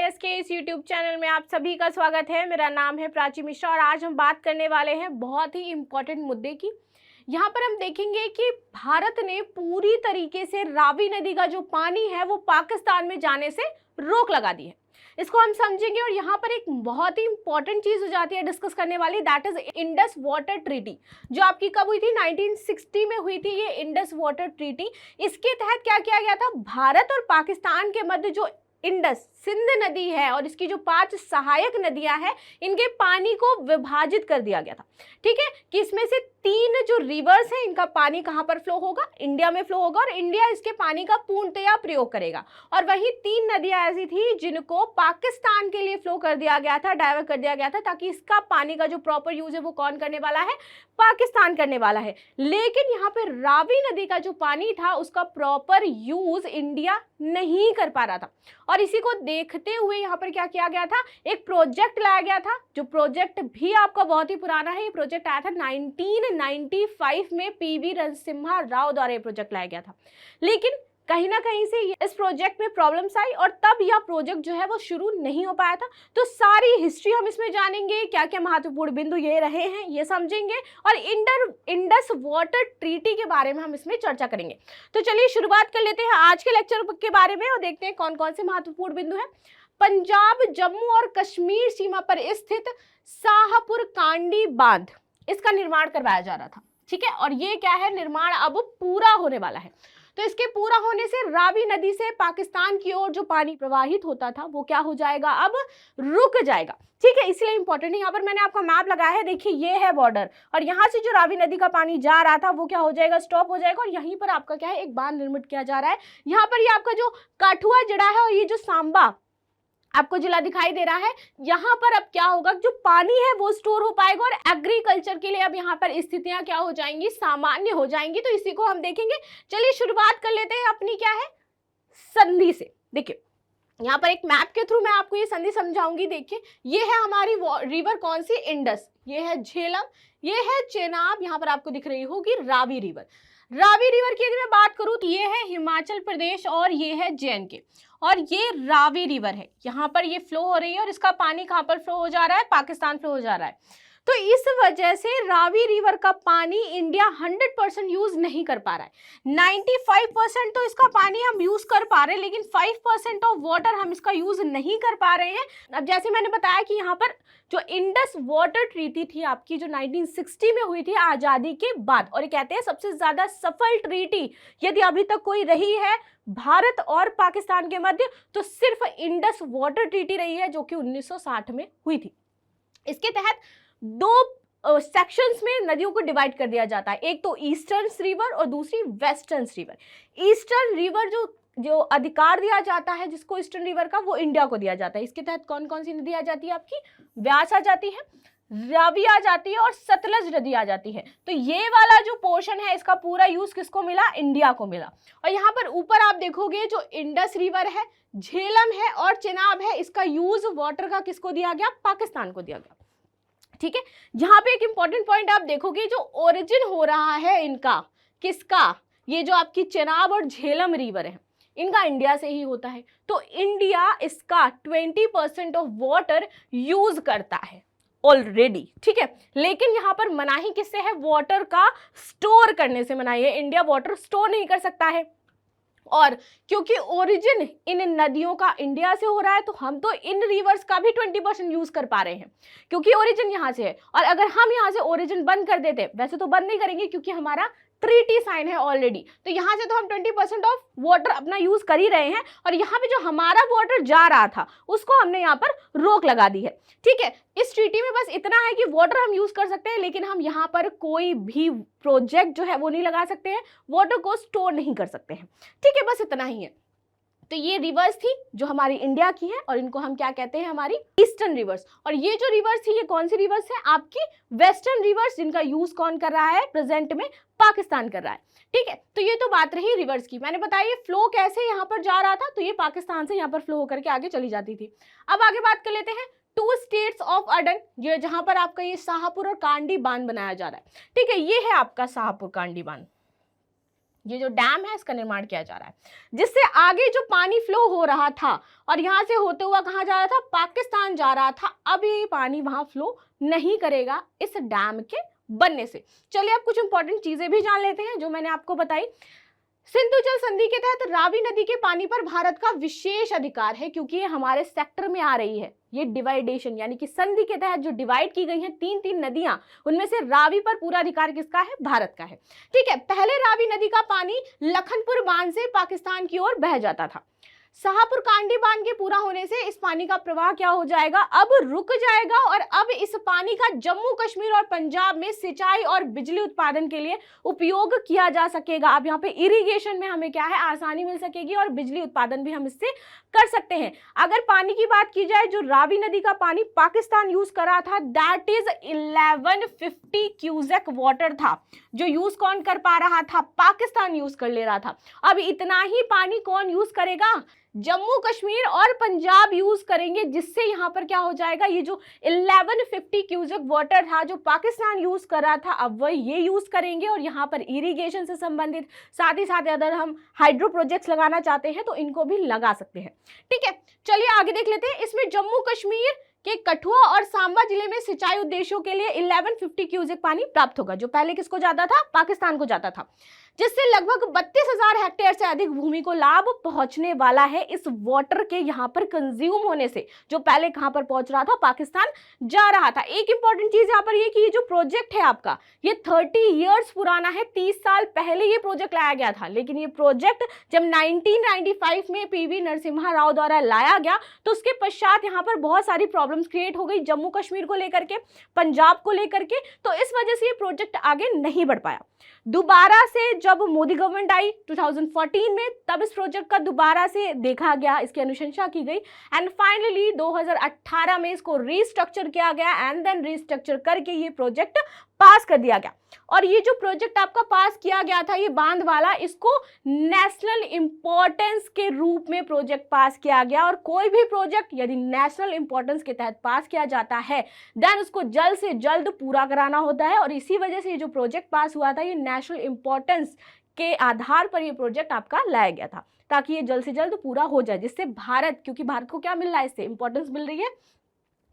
IAS के इस YouTube channel में आप सभी का स्वागत है। मेरा नाम है प्राची मिश्रा और आज हम बात करने वाले हैं बहुत ही इम्पोर्टेंट मुद्दे की। यहाँ पर हम देखेंगे कि भारत ने पूरी तरीके से रावी नदी का जो पानी है वो पाकिस्तान में जाने से रोक लगा दी है। इसको हम समझेंगे और यहाँ पर एक बहुत ही इंपॉर्टेंट चीज हो जाती है डिस्कस करने वाली, that is Indus water treaty, जो आपकी कब हुई थी, 1960 में हुई थी ये इंडस वाटर ट्रीटी। इसके तहत क्या किया गया था, भारत और पाकिस्तान के मध्य जो इंडस सिंध नदी है और इसकी जो 5 सहायक नदियां हैं, इनके पानी को विभाजित कर दिया गया था। ठीक है, कि इसमें से 3 जो रिवर्स हैं, इनका पानी कहां पर फ्लो होगा, इंडिया में फ्लो होगा और इंडिया इसके पानी का पूर्णतया प्रयोग करेगा। और वही 3 नदियां ऐसी थी जिनको पाकिस्तान के लिए फ्लो कर दिया गया था, डाइवर्ट कर दिया गया था, ताकि इसका पानी का जो प्रॉपर यूज है वो कौन करने वाला है, पाकिस्तान करने वाला है। लेकिन यहाँ पे रावी नदी का जो पानी था उसका प्रॉपर यूज इंडिया नहीं कर पा रहा था और इसी को देखते हुए यहाँ पर क्या किया गया था, एक प्रोजेक्ट लाया गया था, जो प्रोजेक्ट भी आपका बहुत ही पुराना है। ये प्रोजेक्ट आया था 1995 में, PV नरसिम्हा राव द्वारा ये प्रोजेक्ट लाया गया था। लेकिन कहीं ना कहीं से इस प्रोजेक्ट में प्रॉब्लम्स आई और तब यह प्रोजेक्ट जो है वो शुरू नहीं हो पाया था। तो सारी हिस्ट्री हम इसमें जानेंगे, क्या क्या महत्वपूर्ण बिंदु ये रहे हैं ये समझेंगे और इंडस वाटर ट्रीटी के बारे में हम इसमें चर्चा करेंगे। तो चलिए शुरुआत कर लेते हैं आज के लेक्चर के बारे में और देखते हैं कौन कौन से महत्वपूर्ण बिंदु हैं। पंजाब, जम्मू और कश्मीर सीमा पर स्थित शाहपुर कांडी बांध, इसका निर्माण करवाया जा रहा था। ठीक है, और ये क्या है, निर्माण अब पूरा होने वाला है। तो इसके पूरा होने से रावी नदी से पाकिस्तान की ओर जो पानी प्रवाहित होता था वो क्या हो जाएगा, अब रुक जाएगा। ठीक है, इसलिए इंपॉर्टेंट है। यहाँ पर मैंने आपका मैप लगाया है, देखिए ये है बॉर्डर और यहाँ से जो रावी नदी का पानी जा रहा था वो क्या हो जाएगा, स्टॉप हो जाएगा और यहीं पर आपका क्या है, एक बांध निर्मित किया जा रहा है। यहाँ पर ये आपका जो काठुआ जिला है और ये जो सांबा आपको जिला दिखाई दे रहा है, यहाँ पर अब क्या होगा, जो पानी है वो स्टोर हो पाएगा और एग्रीकल्चर के लिए अब यहाँ पर स्थितियां क्या हो जाएंगी, सामान्य हो जाएंगी। तो इसी को हम देखेंगे। चलिए शुरुआत कर लेते हैं अपनी क्या है, संधि से। देखिए यहाँ पर एक मैप के थ्रू मैं आपको ये संधि समझाऊंगी। देखिए ये है हमारी रिवर, कौन सी, इंडस, ये है झेलम, ये है चेनाब, यहाँ पर आपको दिख रही होगी रावी रिवर। रावी रिवर की यदि मैं बात करूं तो ये है हिमाचल प्रदेश और ये है JNK और ये रावी रिवर है, यहाँ पर ये फ्लो हो रही है और इसका पानी कहाँ पर फ्लो हो जा रहा है, पाकिस्तान फ्लो हो जा रहा है। तो इस वजह से रावी रिवर का पानी इंडिया 100% यूज नहीं कर पा रहा है। 95% तो इसका पानी हम यूज कर पा रहे हैं, लेकिन 5% ऑफ वाटर हम इसका यूज नहीं कर पा रहे हैं। अब जैसे मैंने बताया कि यहाँ पर जो इंडस वाटर ट्रीटी थी आपकी, जो 1960 में हुई थी आजादी के बाद, और ये कहते हैं सबसे ज्यादा सफल ट्रीटी यदि अभी तक कोई रही है भारत और पाकिस्तान के मध्य, तो सिर्फ इंडस वाटर ट्रीटी रही है, जो कि 1960 में हुई थी। इसके तहत 2 सेक्शंस में नदियों को डिवाइड कर दिया जाता है, एक तो ईस्टर्न रिवर और दूसरी वेस्टर्न रिवर। ईस्टर्न रिवर जो अधिकार दिया जाता है जिसको ईस्टर्न रिवर का, वो इंडिया को दिया जाता है। इसके तहत कौन कौन सी नदी आ जाती है आपकी, व्यास आ जाती है, रावी आ जाती है और सतलज नदी आ जाती है। तो ये वाला जो पोर्शन है इसका पूरा यूज किसको मिला, इंडिया को मिला। और यहाँ पर ऊपर आप देखोगे जो इंडस रिवर है, झेलम है और चेनाब है, इसका यूज वाटर का किसको दिया गया, पाकिस्तान को दिया गया। ठीक है, यहाँ पे एक इंपॉर्टेंट पॉइंट आप देखोगे, जो ओरिजिन हो रहा है इनका, किसका, ये जो आपकी चेनाब और झेलम रिवर है, इनका इंडिया से ही होता है। तो इंडिया इसका 20% ऑफ वाटर यूज करता है ऑलरेडी। ठीक है, लेकिन यहाँ पर मनाही किससे है, वाटर का स्टोर करने से मनाही है। इंडिया वाटर स्टोर नहीं कर सकता है और क्योंकि ओरिजिन इन नदियों का इंडिया से हो रहा है, तो हम तो इन रिवर्स का भी 20% यूज कर पा रहे हैं क्योंकि ओरिजिन यहाँ से है। और अगर हम यहाँ से ओरिजिन बंद कर देते, वैसे तो बंद नहीं करेंगे क्योंकि हमारा ट्रीटी साइन है ऑलरेडी, तो यहाँ से तो हम 20% ऑफ वाटर अपना यूज कर ही रहे हैं और यहाँ पे जो हमारा वाटर जा रहा था उसको हमने यहाँ पर रोक लगा दी है। ठीक है, इस ट्रीटी में बस इतना है कि वाटर हम यूज कर सकते हैं, लेकिन हम यहाँ पर कोई भी प्रोजेक्ट जो है वो नहीं लगा सकते हैं, वाटर को स्टोर नहीं कर सकते हैं। ठीक है, बस इतना ही है। तो ये रिवर्स थी जो हमारी इंडिया की है और इनको हम क्या कहते हैं, हमारी ईस्टर्न रिवर्स। और ये जो रिवर्स थी, ये कौन सी रिवर्स है, आपकी वेस्टर्न रिवर्स, जिनका यूज कौन कर रहा है, प्रेजेंट में पाकिस्तान कर रहा है। ठीक है, तो ये तो बात रही रिवर्स की। मैंने बताया ये फ्लो कैसे यहाँ पर जा रहा था, तो ये पाकिस्तान से यहाँ पर फ्लो होकर के आगे चली जाती थी। अब आगे बात कर लेते हैं 2 स्टेट्स ऑफ अडन, ये जहां पर आपका ये शाहपुर और कांडी बांध बनाया जा रहा है। ठीक है, ये है आपका शाहपुर कांडी बांध। ये जो डैम है इसका निर्माण किया जा रहा है, जिससे आगे जो पानी फ्लो हो रहा था और यहां से होते हुआ कहां जा रहा था, पाकिस्तान जा रहा था, अब ये पानी वहां फ्लो नहीं करेगा इस डैम के बनने से। चलिए अब कुछ इंपॉर्टेंट चीजें भी जान लेते हैं जो मैंने आपको बताई। सिंधु जल संधि के तहत रावी नदी के पानी पर भारत का विशेष अधिकार है, क्योंकि ये हमारे सेक्टर में आ रही है। ये डिवाइडेशन यानी कि संधि के तहत जो डिवाइड की गई हैं तीन तीन नदियां, उनमें से रावी पर पूरा अधिकार किसका है, भारत का है। ठीक है, पहले रावी नदी का पानी लखनपुर बांध से पाकिस्तान की ओर बह जाता था। शाहपुर कांडी बांध के पूरा होने से इस पानी का प्रवाह क्या हो जाएगा, अब रुक जाएगा और अब इस पानी का जम्मू कश्मीर और पंजाब में सिंचाई और बिजली उत्पादन के लिए उपयोग किया जा सकेगा। अब यहाँ पे इरिगेशन में हमें क्या है, आसानी मिल सकेगी और बिजली उत्पादन भी हम इससे कर सकते हैं। अगर पानी की बात की जाए, जो रावी नदी का पानी पाकिस्तान यूज कर रहा था, दैट इज 1150 क्यूसेक वाटर था, जो यूज कौन कर पा रहा था, पाकिस्तान यूज कर ले रहा था। अब इतना ही पानी कौन यूज करेगा, जम्मू कश्मीर और पंजाब यूज करेंगे, जिससे यहाँ पर क्या हो जाएगा, ये जो 1150 क्यूसेक वाटर था जो पाकिस्तान यूज कर रहा था, अब वह ये यूज करेंगे और यहाँ पर इरिगेशन से संबंधित साथ ही साथ अगर हम हाइड्रो प्रोजेक्ट्स लगाना चाहते हैं तो इनको भी लगा सकते हैं। ठीक है, चलिए आगे देख लेते हैं। इसमें जम्मू कश्मीर के कठुआ और सांबा जिले में सिंचाई उद्देश्यों के लिए 1150 क्यूसेक पानी प्राप्त होगा, जो पहले किसको जाता था, पाकिस्तान को जाता था, जिससे लगभग 32,000 हेक्टेयर से अधिक भूमि को लाभ पहुंचने वाला है इस वाटर के यहाँ पर कंज्यूम होने से, जो पहले कहां पर पहुंच रहा था, पाकिस्तान जा रहा था। एक इंपॉर्टेंट चीज यहाँ पर ये कि ये जो प्रोजेक्ट है आपका, ये 30 इयर्स पुराना है, 30 साल पहले ये प्रोजेक्ट लाया गया था, लेकिन ये प्रोजेक्ट जब 1995 में पीवी नरसिम्हा राव द्वारा लाया गया तो उसके पश्चात यहाँ पर बहुत सारी प्रॉब्लम्स क्रिएट हो गई, जम्मू कश्मीर को लेकर के, पंजाब को लेकर के, तो इस वजह से ये प्रोजेक्ट आगे नहीं बढ़ पाया। दोबारा से जब मोदी गवर्नमेंट आई 2014 में, तब इस प्रोजेक्ट का दोबारा से देखा गया, इसकी अनुशंसा की गई एंड फाइनली 2018 में इसको रीस्ट्रक्चर किया गया एंड देन रीस्ट्रक्चर करके ये प्रोजेक्ट पास कर दिया गया। और ये जो प्रोजेक्ट आपका पास किया गया था, ये बांध वाला, इसको नेशनल इंपॉर्टेंस के रूप में प्रोजेक्ट पास किया गया। और कोई भी प्रोजेक्ट यदि नेशनल इंपॉर्टेंस के तहत पास किया जाता है देन उसको जल्द से जल्द पूरा कराना होता है, और इसी वजह से ये जो प्रोजेक्ट पास हुआ था, ये नेशनल इंपॉर्टेंस के आधार पर ये प्रोजेक्ट आपका लाया गया था, ताकि ये जल्द से जल्द पूरा हो जाए, जिससे भारत, क्योंकि भारत को क्या मिल रहा है, इससे इंपॉर्टेंस मिल रही है,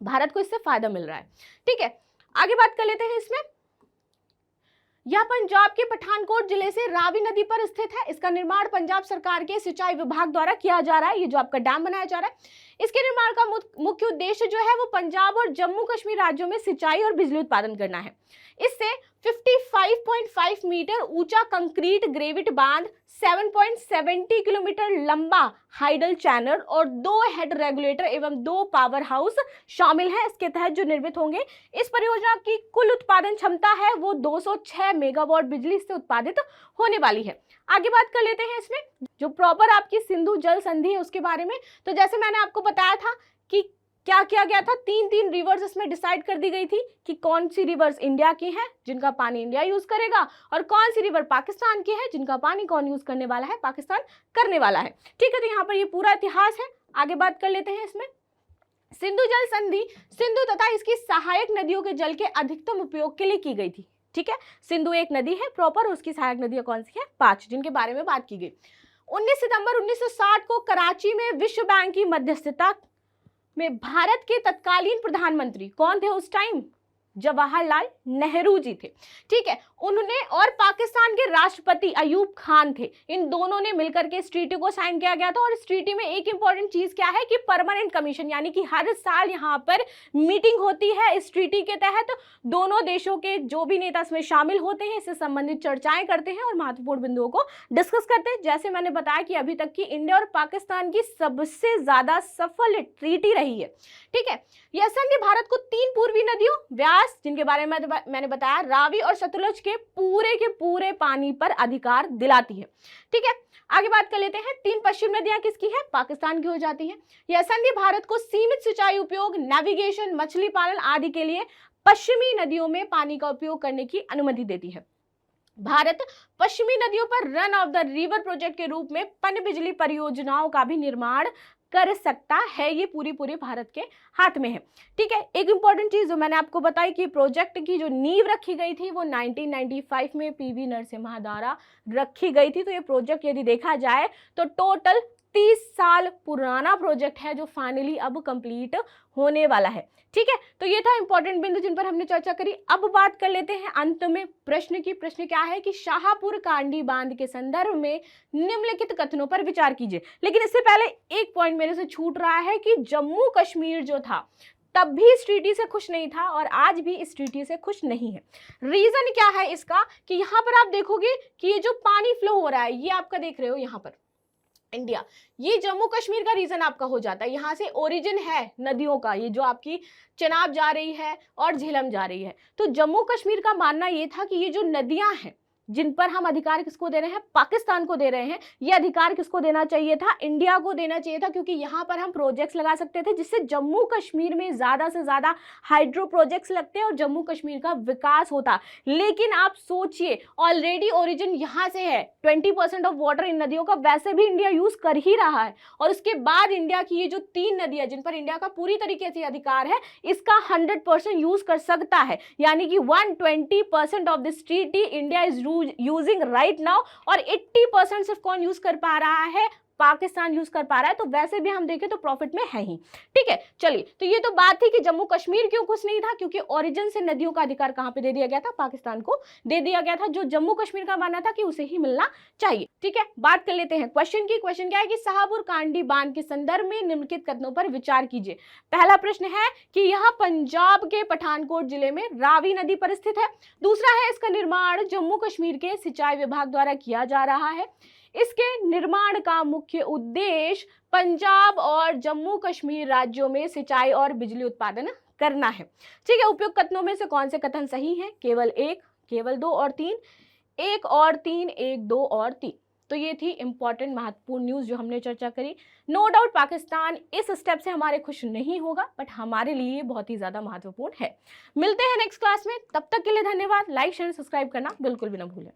भारत को इससे फायदा मिल रहा है। ठीक है, आगे बात कर लेते हैं। इसमें यह पंजाब के पठानकोट जिले से रावी नदी पर स्थित है। इसका निर्माण पंजाब सरकार के सिंचाई विभाग द्वारा किया जा रहा है। ये जो आपका डैम बनाया जा रहा है, इसके निर्माण का मुख्य उद्देश्य जो है वो पंजाब और जम्मू कश्मीर राज्यों में सिंचाई और बिजली उत्पादन करना है। इससे 55.5 मीटर ऊंचा कंक्रीट ग्रेविट बांध, 7.70 किलोमीटर लंबा हाइडल चैनल और 2 हेड रेगुलेटर एवं 2 पावर हाउस शामिल हैं। इसके तहत जो निर्मित होंगे, इस परियोजना की कुल उत्पादन क्षमता है वो 206 मेगावाट बिजली से उत्पादित होने वाली है। आगे बात कर लेते हैं इसमें जो प्रॉपर आपकी सिंधु जल संधि है उसके बारे में। तो जैसे मैंने आपको बताया था कि क्या किया गया था, 3 रिवर्स इसमें डिसाइड कर दी गई थी कि कौन सी रिवर्स इंडिया की है जिनका पानी इंडिया यूज करेगा, और कौन सी रिवर पाकिस्तान की है जिनका पानी कौन यूज करने वाला है, पाकिस्तान करने वाला है। ठीक है, तो यहाँ पर ये पूरा इतिहास है। आगे बात कर लेते हैं इसमें। सिंधु जल संधि सिंधु तथा इसकी सहायक नदियों के जल के अधिकतम उपयोग के लिए की गई थी। ठीक है, सिंधु एक नदी है प्रॉपर, उसकी सहायक नदियां कौन सी है, 5, जिनके बारे में बात की गई। 19 सितंबर 1960 को कराची में विश्व बैंक की मध्यस्थता में भारत के तत्कालीन प्रधानमंत्री कौन थे उस टाइम, जवाहरलाल नेहरू जी थे। ठीक है, उन्होंने और पाकिस्तान के राष्ट्रपति अयूब खान थे, इन दोनों ने मिलकर के इस ट्रीटी को साइन किया गया था। और इस ट्रीटी में एक इंपॉर्टेंट चीज क्या है कि परमानेंट कमीशन, यानी कि हर साल यहाँ पर मीटिंग होती है। इस ट्रीटी के तहत दोनों देशों के जो भी नेता इसमें शामिल होते हैं, इससे संबंधित चर्चाएं करते हैं और महत्वपूर्ण बिंदुओं को डिस्कस करते हैं। जैसे मैंने बताया कि अभी तक की इंडिया और पाकिस्तान की सबसे ज्यादा सफल ट्रीटी रही है। ठीक है, यह संधि भारत को 3 पूर्वी नदियों, व्यास जिनके बारे में मैंने बताया, रावी और सतलुज के पूरे पानी पर अधिकार दिलाती है। ठीक है, आगे बात कर लेते हैं। 3 पश्चिम नदियां किसकी है, पाकिस्तान की हो जाती है। यह संधि भारत को सीमित सिंचाई उपयोग, नेविगेशन, मछली पालन आदि के लिए पश्चिमी नदियों में पानी का उपयोग करने की अनुमति देती है। भारत पश्चिमी नदियों पर run of the river project के रूप में पनबिजली परियोजनाओं का भी निर्माण कर सकता है, ये पूरी पूरी भारत के हाथ में है। ठीक है, एक इंपॉर्टेंट चीज जो मैंने आपको बताई कि प्रोजेक्ट की जो नींव रखी गई थी वो 1995 में पीवी नरसिम्हा द्वारा रखी गई थी। तो ये प्रोजेक्ट यदि देखा जाए तो टोटल 30 साल पुराना प्रोजेक्ट है जो फाइनली अब कंप्लीट होने वाला है। ठीक है, तो ये था इंपॉर्टेंट बिंदु जिन पर हमने चर्चा करी। अब बात कर लेते हैं अंत में प्रश्न की। प्रश्न क्या है कि शाहपुर कांडी बांध के संदर्भ में निम्नलिखित कथनों पर विचार कीजिए। लेकिन इससे पहले एक पॉइंट मेरे से छूट रहा है कि जम्मू कश्मीर जो था तब भी इस ट्रीटी से खुश नहीं था और आज भी इस ट्रीटी से खुश नहीं है। रीजन क्या है इसका कि यहां पर आप देखोगे कि ये जो पानी फ्लो हो रहा है, ये आपका देख रहे हो यहां पर इंडिया, ये जम्मू कश्मीर का रीजन आपका हो जाता है। यहां से ओरिजिन है नदियों का, ये जो आपकी चेनाब जा रही है और झेलम जा रही है। तो जम्मू कश्मीर का मानना ये था कि ये जो नदियां हैं जिन पर हम अधिकार किसको दे रहे हैं, पाकिस्तान को दे रहे हैं, ये अधिकार किसको देना चाहिए था, इंडिया को देना चाहिए था, क्योंकि यहाँ पर हम प्रोजेक्ट्स लगा सकते थे जिससे जम्मू कश्मीर में ज्यादा से ज्यादा हाइड्रो प्रोजेक्ट्स लगते और जम्मू कश्मीर का विकास होता। लेकिन आप सोचिए, ऑलरेडी ओरिजिन यहाँ से है, 20% ऑफ वाटर इन नदियों का वैसे भी इंडिया यूज कर ही रहा है, और उसके बाद इंडिया की ये जो 3 नदियां जिन पर इंडिया का पूरी तरीके से अधिकार है, इसका 100% यूज कर सकता है। यानी कि 120% of this treaty India is using right now, और 80% सिर्फ कौन यूज कर पा रहा है, पाकिस्तान यूज कर पा रहा है। तो वैसे भी हम देखें तो प्रॉफिट में है ही। ठीक है, चलिए, तो ये तो बात थी कि जम्मू कश्मीर क्यों खुश नहीं था, क्योंकि ओरिजिन से नदियों का अधिकार कहां पे दे दिया गया था, पाकिस्तान को दे दिया गया था, जो जम्मू कश्मीर का मानना था कि उसे ही मिलना चाहिए। ठीक है, बात कर लेते हैं क्वेश्चन की। क्वेश्चन क्या है कि शाहपुर कांडी बांध के संदर्भ में निम्नलिखित कथनों पर विचार कीजिए। पहला प्रश्न है कि यह पंजाब के पठानकोट जिले में रावी नदी पर स्थित है। दूसरा है इसका निर्माण जम्मू कश्मीर के सिंचाई विभाग द्वारा किया जा रहा है। इसके निर्माण का मुख्य उद्देश्य पंजाब और जम्मू कश्मीर राज्यों में सिंचाई और बिजली उत्पादन करना है। ठीक है, उपयुक्त कथनों में से कौन से कथन सही हैं? केवल 1, केवल 2 और 3, 1 और 3, 1, 2 और 3। तो ये थी इंपॉर्टेंट महत्वपूर्ण न्यूज जो हमने चर्चा करी। नो डाउट पाकिस्तान इस स्टेप से हमारे खुश नहीं होगा, बट हमारे लिए ये बहुत ही ज्यादा महत्वपूर्ण है। मिलते हैं नेक्स्ट क्लास में, तब तक के लिए धन्यवाद। लाइक शेयर सब्सक्राइब करना बिल्कुल भी ना भूलें।